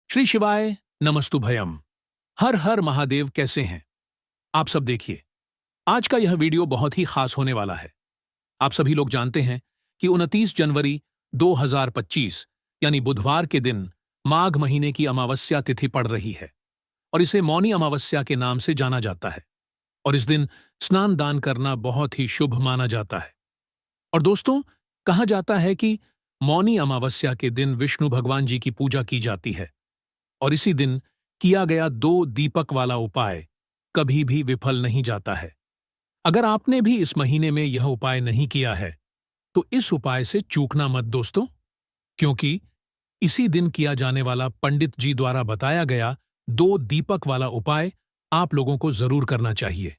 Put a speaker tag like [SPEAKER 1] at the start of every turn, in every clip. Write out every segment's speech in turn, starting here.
[SPEAKER 1] श्री शिवाय नमस्तु भयम। हर हर महादेव। कैसे हैं आप सब? देखिए, आज का यह वीडियो बहुत ही खास होने वाला है। आप सभी लोग जानते हैं कि 29 जनवरी 2025 यानी बुधवार के दिन माघ महीने की अमावस्या तिथि पड़ रही है और इसे मौनी अमावस्या के नाम से जाना जाता है। और इस दिन स्नान दान करना बहुत ही शुभ माना जाता है। और दोस्तों, कहा जाता है कि मौनी अमावस्या के दिन विष्णु भगवान जी की पूजा की जाती है और इसी दिन किया गया 2 दीपक वाला उपाय कभी भी विफल नहीं जाता है। अगर आपने भी इस महीने में यह उपाय नहीं किया है तो इस उपाय से चूकना मत दोस्तों, क्योंकि इसी दिन किया जाने वाला पंडित जी द्वारा बताया गया 2 दीपक वाला उपाय आप लोगों को जरूर करना चाहिए।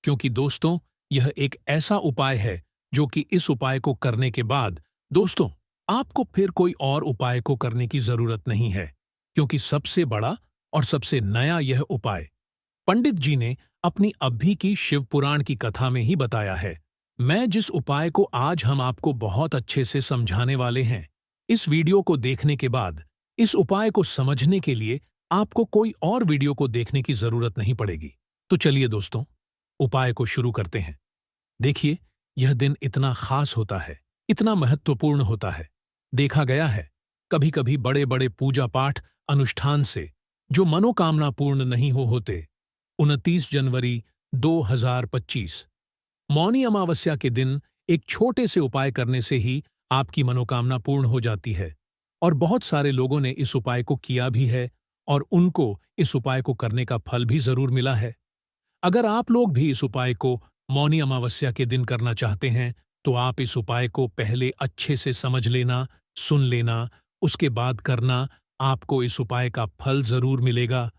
[SPEAKER 1] क्योंकि दोस्तों, यह एक ऐसा उपाय है जो कि इस उपाय को करने के बाद दोस्तों आपको फिर कोई और उपाय को करने की जरूरत नहीं है, क्योंकि सबसे बड़ा और सबसे नया यह उपाय पंडित जी ने अपनी अभी की शिव पुराण की कथा में ही बताया है। मैं जिस उपाय को आज हम आपको बहुत अच्छे से समझाने वाले हैं, इस वीडियो को देखने के बाद इस उपाय को समझने के लिए आपको कोई और वीडियो को देखने की जरूरत नहीं पड़ेगी। तो चलिए दोस्तों, उपाय को शुरू करते हैं। देखिए, यह दिन इतना खास होता है, इतना महत्वपूर्ण होता है। देखा गया है कभी कभी बड़े बड़े पूजा पाठ अनुष्ठान से जो मनोकामना पूर्ण नहीं होते, 29 जनवरी 2025 मौनी अमावस्या के दिन एक छोटे से उपाय करने से ही आपकी मनोकामना पूर्ण हो जाती है। और बहुत सारे लोगों ने इस उपाय को किया भी है और उनको इस उपाय को करने का फल भी जरूर मिला है। अगर आप लोग भी इस उपाय को मौनी अमावस्या के दिन करना चाहते हैं तो आप इस उपाय को पहले अच्छे से समझ लेना, सुन लेना, उसके बाद करना। आपको इस उपाय का फल जरूर मिलेगा।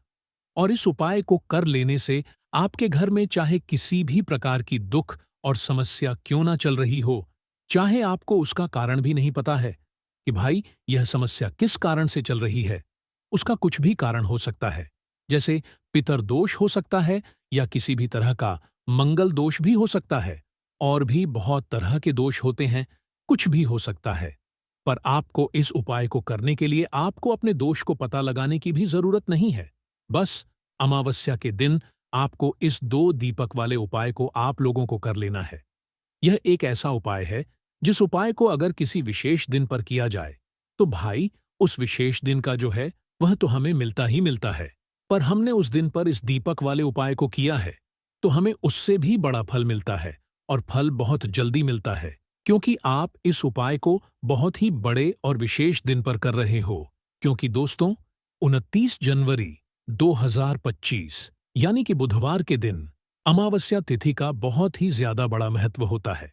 [SPEAKER 1] और इस उपाय को कर लेने से आपके घर में चाहे किसी भी प्रकार की दुख और समस्या क्यों ना चल रही हो, चाहे आपको उसका कारण भी नहीं पता है कि भाई यह समस्या किस कारण से चल रही है, उसका कुछ भी कारण हो सकता है। जैसे पितर दोष हो सकता है या किसी भी तरह का मंगल दोष भी हो सकता है, और भी बहुत तरह के दोष होते हैं, कुछ भी हो सकता है। पर आपको इस उपाय को करने के लिए आपको अपने दोष को पता लगाने की भी जरूरत नहीं है। बस अमावस्या के दिन आपको इस 2 दीपक वाले उपाय को आप लोगों को कर लेना है। यह एक ऐसा उपाय है जिस उपाय को अगर किसी विशेष दिन पर किया जाए तो भाई उस विशेष दिन का जो है वह तो हमें मिलता ही मिलता है। पर हमने उस दिन पर इस दीपक वाले उपाय को किया है तो हमें उससे भी बड़ा फल मिलता है, और फल बहुत जल्दी मिलता है, क्योंकि आप इस उपाय को बहुत ही बड़े और विशेष दिन पर कर रहे हो। क्योंकि दोस्तों, 29 जनवरी 2025 यानी कि बुधवार के दिन अमावस्या तिथि का बहुत ही ज्यादा बड़ा महत्व होता है।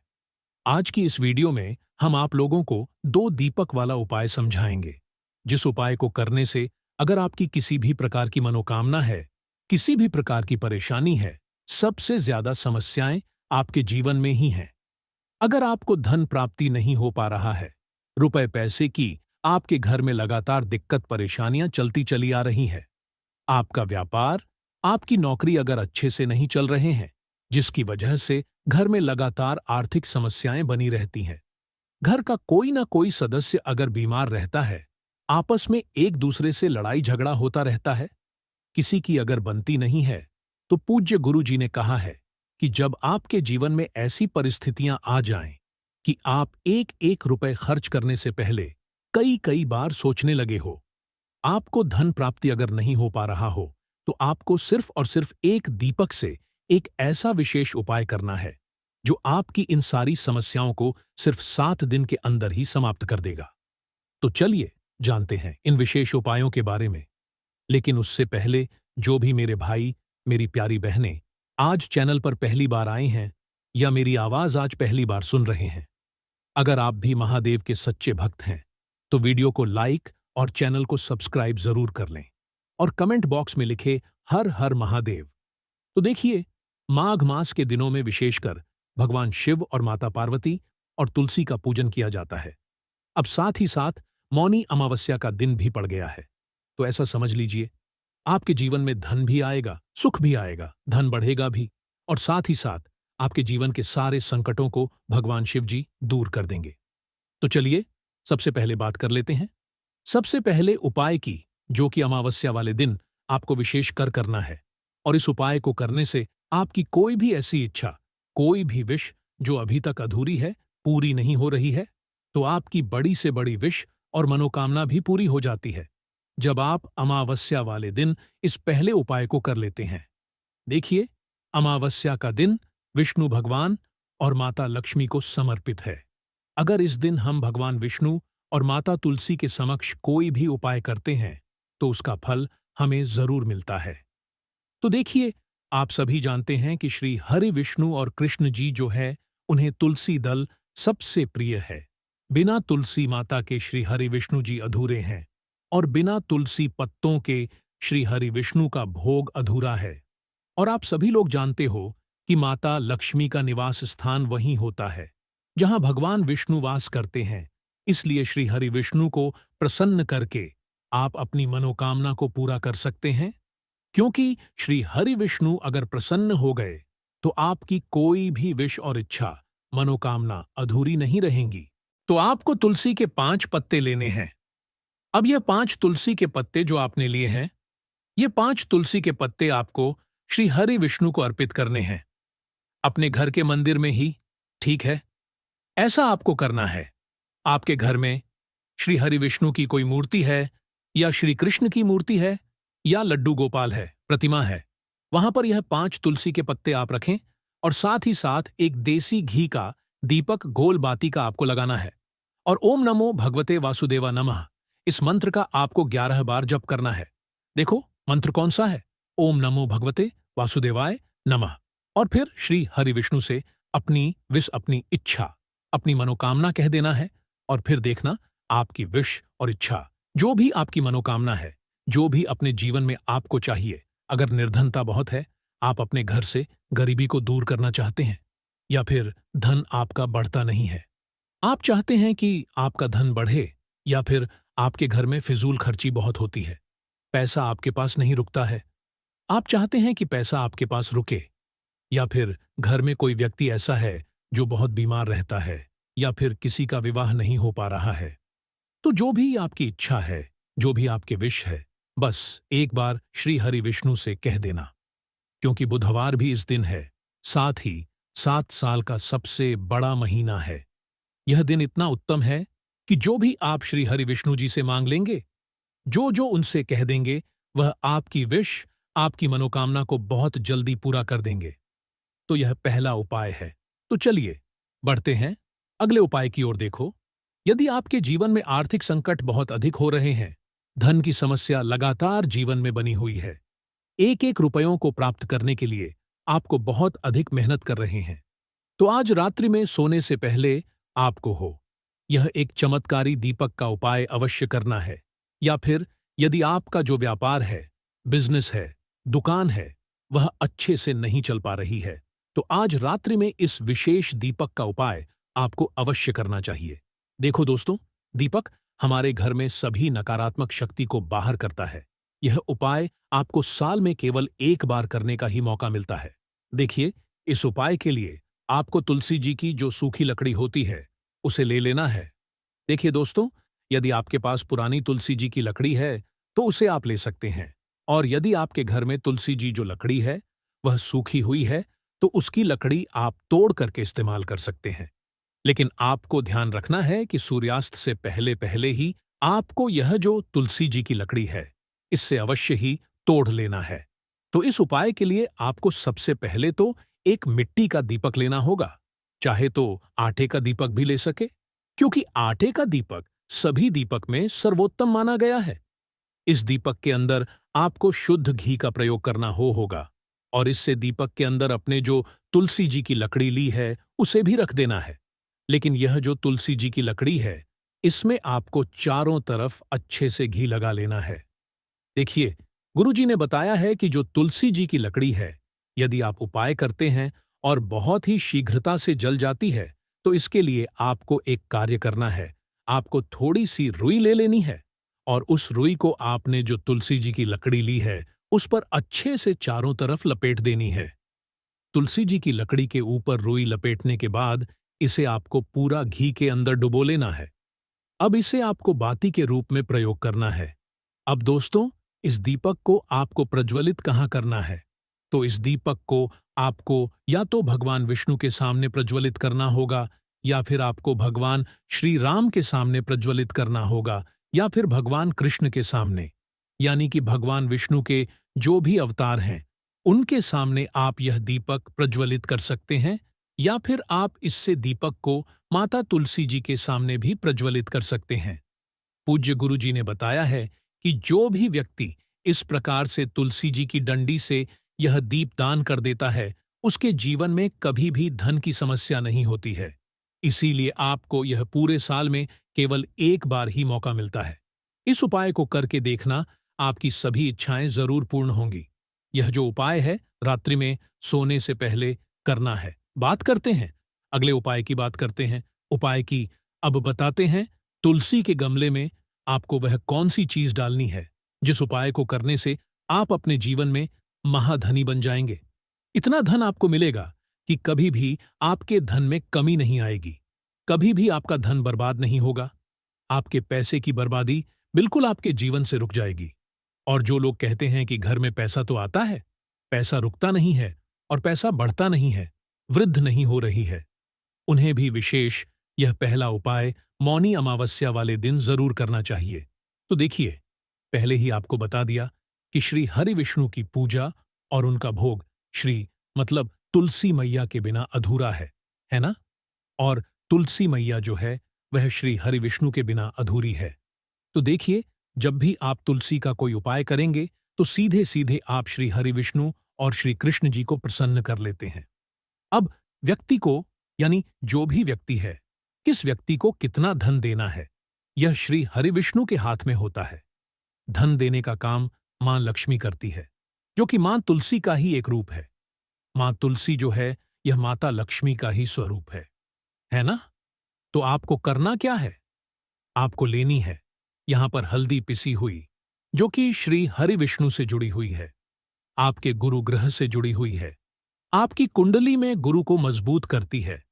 [SPEAKER 1] आज की इस वीडियो में हम आप लोगों को 2 दीपक वाला उपाय समझाएंगे, जिस उपाय को करने से अगर आपकी किसी भी प्रकार की मनोकामना है, किसी भी प्रकार की परेशानी है, सबसे ज्यादा समस्याएं आपके जीवन में ही हैं। अगर आपको धन प्राप्ति नहीं हो पा रहा है, रुपए पैसे की आपके घर में लगातार दिक्कत परेशानियां चलती चली आ रही है, आपका व्यापार, आपकी नौकरी अगर अच्छे से नहीं चल रहे हैं, जिसकी वजह से घर में लगातार आर्थिक समस्याएं बनी रहती हैं, घर का कोई ना कोई सदस्य अगर बीमार रहता है, आपस में एक दूसरे से लड़ाई झगड़ा होता रहता है, किसी की अगर बनती नहीं है, तो पूज्य गुरु जी ने कहा है कि जब आपके जीवन में ऐसी परिस्थितियां आ जाएं कि आप एक एक रुपए खर्च करने से पहले कई कई बार सोचने लगे हो, आपको धन प्राप्ति अगर नहीं हो पा रहा हो, तो आपको सिर्फ और सिर्फ एक दीपक से एक ऐसा विशेष उपाय करना है जो आपकी इन सारी समस्याओं को सिर्फ 7 दिन के अंदर ही समाप्त कर देगा। तो चलिए जानते हैं इन विशेष उपायों के बारे में। लेकिन उससे पहले जो भी मेरे भाई, मेरी प्यारी बहनें आज चैनल पर पहली बार आए हैं या मेरी आवाज आज पहली बार सुन रहे हैं, अगर आप भी महादेव के सच्चे भक्त हैं तो वीडियो को लाइक और चैनल को सब्सक्राइब जरूर कर लें और कमेंट बॉक्स में लिखे हर हर महादेव। तो देखिए, माघ मास के दिनों में विशेषकर भगवान शिव और माता पार्वती और तुलसी का पूजन किया जाता है। अब साथ ही साथ मौनी अमावस्या का दिन भी पड़ गया है, तो ऐसा समझ लीजिए आपके जीवन में धन भी आएगा, सुख भी आएगा, धन बढ़ेगा भी, और साथ ही साथ आपके जीवन के सारे संकटों को भगवान शिव जी दूर कर देंगे। तो चलिए सबसे पहले बात कर लेते हैं। सबसे पहले उपाय की जो कि अमावस्या वाले दिन आपको विशेष कर करना है। और इस उपाय को करने से आपकी कोई भी ऐसी इच्छा, कोई भी विश जो अभी तक अधूरी है, पूरी नहीं हो रही है, तो आपकी बड़ी से बड़ी विश और मनोकामना भी पूरी हो जाती है जब आप अमावस्या वाले दिन इस पहले उपाय को कर लेते हैं। देखिए, अमावस्या का दिन विष्णु भगवान और माता लक्ष्मी को समर्पित है। अगर इस दिन हम भगवान विष्णु और माता तुलसी के समक्ष कोई भी उपाय करते हैं तो उसका फल हमें जरूर मिलता है। तो देखिए, आप सभी जानते हैं कि श्री हरि विष्णु और कृष्ण जी जो है, उन्हें तुलसी दल सबसे प्रिय है। बिना तुलसी माता के श्री हरि विष्णु जी अधूरे हैं और बिना तुलसी पत्तों के श्री हरि विष्णु का भोग अधूरा है। और आप सभी लोग जानते हो कि माता लक्ष्मी का निवास स्थान वहीं होता है जहां भगवान विष्णु वास करते हैं। इसलिए श्री हरि विष्णु को प्रसन्न करके आप अपनी मनोकामना को पूरा कर सकते हैं, क्योंकि श्री हरि विष्णु अगर प्रसन्न हो गए तो आपकी कोई भी विश और इच्छा, मनोकामना अधूरी नहीं रहेंगी। तो आपको तुलसी के 5 पत्ते लेने हैं। अब ये 5 तुलसी के पत्ते जो आपने लिए हैं, ये 5 तुलसी के पत्ते आपको श्री हरि विष्णु को अर्पित करने हैं, अपने घर के मंदिर में ही। ठीक है, ऐसा आपको करना है। आपके घर में श्री हरि विष्णु की कोई मूर्ति है, या श्री कृष्ण की मूर्ति है, या लड्डू गोपाल है, प्रतिमा है, वहां पर यह 5 तुलसी के पत्ते आप रखें और साथ ही साथ एक देसी घी का दीपक गोल बाती का आपको लगाना है। और ओम नमो भगवते वासुदेवा नमः, इस मंत्र का आपको 11 बार जप करना है। देखो, मंत्र कौन सा है? ओम नमो भगवते वासुदेवाय नमः। और फिर श्री हरि विष्णु से अपनी विश, अपनी इच्छा, अपनी मनोकामना कह देना है। और फिर देखना, आपकी विश और इच्छा, जो भी आपकी मनोकामना है, जो भी अपने जीवन में आपको चाहिए, अगर निर्धनता बहुत है, आप अपने घर से गरीबी को दूर करना चाहते हैं, या फिर धन आपका बढ़ता नहीं है, आप चाहते हैं कि आपका धन बढ़े, या फिर आपके घर में फिजूल खर्ची बहुत होती है, पैसा आपके पास नहीं रुकता है, आप चाहते हैं कि पैसा आपके पास रुके, या फिर घर में कोई व्यक्ति ऐसा है जो बहुत बीमार रहता है, या फिर किसी का विवाह नहीं हो पा रहा है, तो जो भी आपकी इच्छा है, जो भी आपके विश है, बस एक बार श्री हरि विष्णु से कह देना। क्योंकि बुधवार भी इस दिन है, साथ ही 7 साल का सबसे बड़ा महीना है। यह दिन इतना उत्तम है कि जो भी आप श्री हरि विष्णु जी से मांग लेंगे, जो जो उनसे कह देंगे, वह आपकी विश, आपकी मनोकामना को बहुत जल्दी पूरा कर देंगे। तो यह पहला उपाय है। तो चलिए बढ़ते हैं अगले उपाय की ओर। देखो, यदि आपके जीवन में आर्थिक संकट बहुत अधिक हो रहे हैं, धन की समस्या लगातार जीवन में बनी हुई है, एक एक रुपयों को प्राप्त करने के लिए आपको बहुत अधिक मेहनत कर रहे हैं, तो आज रात्रि में सोने से पहले आपको यह एक चमत्कारी दीपक का उपाय अवश्य करना है। या फिर यदि आपका जो व्यापार है, बिजनेस है, दुकान है, वह अच्छे से नहीं चल पा रही है, तो आज रात्रि में इस विशेष दीपक का उपाय आपको अवश्य करना चाहिए। देखो दोस्तों, दीपक हमारे घर में सभी नकारात्मक शक्ति को बाहर करता है। यह उपाय आपको साल में केवल एक बार करने का ही मौका मिलता है। देखिए, इस उपाय के लिए आपको तुलसी जी की जो सूखी लकड़ी होती है, उसे ले लेना है। देखिए दोस्तों, यदि आपके पास पुरानी तुलसी जी की लकड़ी है तो उसे आप ले सकते हैं, और यदि आपके घर में तुलसी जी जो लकड़ी है वह सूखी हुई है तो उसकी लकड़ी आप तोड़ करके इस्तेमाल कर सकते हैं। लेकिन आपको ध्यान रखना है कि सूर्यास्त से पहले पहले ही आपको यह जो तुलसी जी की लकड़ी है, इससे अवश्य ही तोड़ लेना है। तो इस उपाय के लिए आपको सबसे पहले तो एक मिट्टी का दीपक लेना होगा, चाहे तो आटे का दीपक भी ले सके, क्योंकि आटे का दीपक सभी दीपक में सर्वोत्तम माना गया है। इस दीपक के अंदर आपको शुद्ध घी का प्रयोग करना होगा, और इससे दीपक के अंदर अपने जो तुलसी जी की लकड़ी ली है उसे भी रख देना है। लेकिन यह जो तुलसी जी की लकड़ी है, इसमें आपको चारों तरफ अच्छे से घी लगा लेना है। देखिए, गुरुजी ने बताया है कि जो तुलसी जी की लकड़ी है, यदि आप उपाय करते हैं और बहुत ही शीघ्रता से जल जाती है, तो इसके लिए आपको एक कार्य करना है। आपको थोड़ी सी रुई ले लेनी है, और उस रुई को आपने जो तुलसी जी की लकड़ी ली है उस पर अच्छे से चारों तरफ लपेट देनी है। तुलसी जी की लकड़ी के ऊपर रुई लपेटने के बाद इसे आपको पूरा घी के अंदर डुबो लेना है। अब इसे आपको बाती के रूप में प्रयोग करना है। अब दोस्तों, इस दीपक को आपको प्रज्वलित कहाँ करना है? तो इस दीपक को आपको या तो भगवान विष्णु के सामने प्रज्वलित करना होगा, या फिर आपको भगवान श्री राम के सामने प्रज्वलित करना होगा, या फिर भगवान कृष्ण के सामने, यानी कि भगवान विष्णु के जो भी अवतार हैं उनके सामने आप यह दीपक प्रज्वलित कर सकते हैं, या फिर आप इससे दीपक को माता तुलसी जी के सामने भी प्रज्वलित कर सकते हैं। पूज्य गुरु जी ने बताया है कि जो भी व्यक्ति इस प्रकार से तुलसी जी की डंडी से यह दीप दान कर देता है, उसके जीवन में कभी भी धन की समस्या नहीं होती है। इसीलिए आपको यह पूरे साल में केवल एक बार ही मौका मिलता है। इस उपाय को करके देखना, आपकी सभी इच्छाएं जरूर पूर्ण होंगी। यह जो उपाय है, रात्रि में सोने से पहले करना है। बात करते हैं, अगले उपाय की बात करते हैं। उपाय की अब बताते हैं। तुलसी के गमले में आपको वह कौन सी चीज डालनी है जिस उपाय को करने से आप अपने जीवन में महाधनी बन जाएंगे। इतना धन आपको मिलेगा कि कभी भी आपके धन में कमी नहीं आएगी, कभी भी आपका धन बर्बाद नहीं होगा। आपके पैसे की बर्बादी बिल्कुल आपके जीवन से रुक जाएगी। और जो लोग कहते हैं कि घर में पैसा तो आता है, पैसा रुकता नहीं है और पैसा बढ़ता नहीं है, वृद्ध नहीं हो रही है, उन्हें भी विशेष यह पहला उपाय मौनी अमावस्या वाले दिन जरूर करना चाहिए। तो देखिए, पहले ही आपको बता दिया कि श्री हरि विष्णु की पूजा और उनका भोग श्री मतलब तुलसी मैया के बिना अधूरा है ना? और तुलसी मैया जो है वह श्री हरि विष्णु के बिना अधूरी है। तो देखिए, जब भी आप तुलसी का कोई उपाय करेंगे तो सीधे सीधे आप श्री हरि विष्णु और श्री कृष्ण जी को प्रसन्न कर लेते हैं। अब व्यक्ति को, यानी जो भी व्यक्ति है, किस व्यक्ति को कितना धन देना है, यह श्री हरि विष्णु के हाथ में होता है। धन देने का काम मां लक्ष्मी करती है, जो कि मां तुलसी का ही एक रूप है। मां तुलसी जो है यह माता लक्ष्मी का ही स्वरूप है ना? तो आपको करना क्या है? आपको लेनी है यहां पर हल्दी पिसी हुई, जो कि श्री हरि विष्णु से जुड़ी हुई है, आपके गुरु ग्रह से जुड़ी हुई है, आपकी कुंडली में गुरु को मजबूत करती है,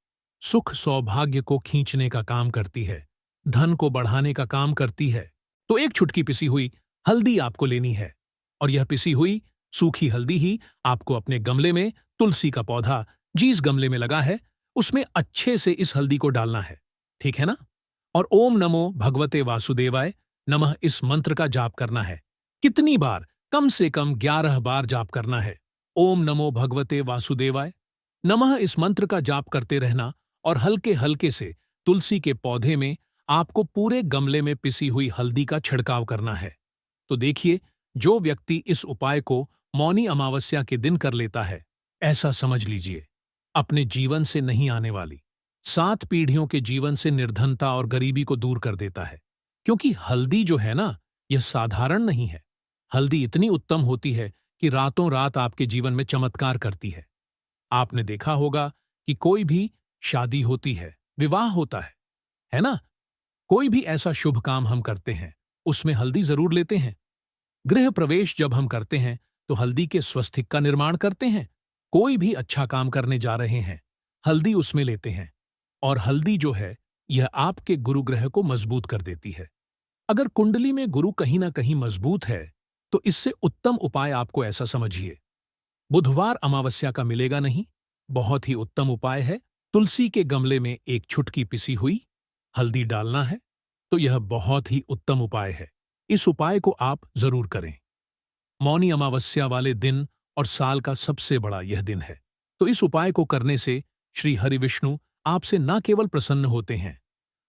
[SPEAKER 1] सुख सौभाग्य को खींचने का काम करती है, धन को बढ़ाने का काम करती है। तो एक चुटकी पिसी हुई हल्दी आपको लेनी है, और यह पिसी हुई सूखी हल्दी ही आपको अपने गमले में, तुलसी का पौधा जिस गमले में लगा है उसमें अच्छे से इस हल्दी को डालना है, ठीक है ना? और ओम नमो भगवते वासुदेवाय नमः इस मंत्र का जाप करना है। कितनी बार? कम से कम 11 बार जाप करना है। ओम नमो भगवते वासुदेवाय नमः इस मंत्र का जाप करते रहना, और हल्के हल्के से तुलसी के पौधे में आपको पूरे गमले में पिसी हुई हल्दी का छिड़काव करना है। तो देखिए, जो व्यक्ति इस उपाय को मौनी अमावस्या के दिन कर लेता है, ऐसा समझ लीजिए अपने जीवन से नहीं आने वाली 7 पीढ़ियों के जीवन से निर्धनता और गरीबी को दूर कर देता है। क्योंकि हल्दी जो है ना, यह साधारण नहीं है। हल्दी इतनी उत्तम होती है कि रातों रात आपके जीवन में चमत्कार करती है। आपने देखा होगा कि कोई भी शादी होती है, विवाह होता है ना? कोई भी ऐसा शुभ काम हम करते हैं, उसमें हल्दी जरूर लेते हैं। गृह प्रवेश जब हम करते हैं तो हल्दी के स्वस्तिक का निर्माण करते हैं। कोई भी अच्छा काम करने जा रहे हैं, हल्दी उसमें लेते हैं। और हल्दी जो है यह आपके गुरु ग्रह को मजबूत कर देती है। अगर कुंडली में गुरु कहीं ना कहीं मजबूत है तो इससे उत्तम उपाय आपको ऐसा समझिए, बुधवार अमावस्या का मिलेगा नहीं, बहुत ही उत्तम उपाय है। तुलसी के गमले में एक चुटकी पिसी हुई हल्दी डालना है, तो यह बहुत ही उत्तम उपाय है। इस उपाय को आप जरूर करें। मौनी अमावस्या वाले दिन और साल का सबसे बड़ा यह दिन है। तो इस उपाय को करने से श्री हरि विष्णु आपसे न केवल प्रसन्न होते हैं,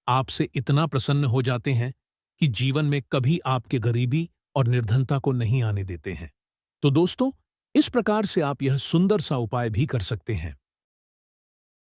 [SPEAKER 1] आपसे इतना प्रसन्न हो जाते हैं कि जीवन में कभी आपके गरीबी और निर्धनता को नहीं आने देते हैं। तो दोस्तों, इस प्रकार से आप यह सुंदर सा उपाय भी कर सकते हैं।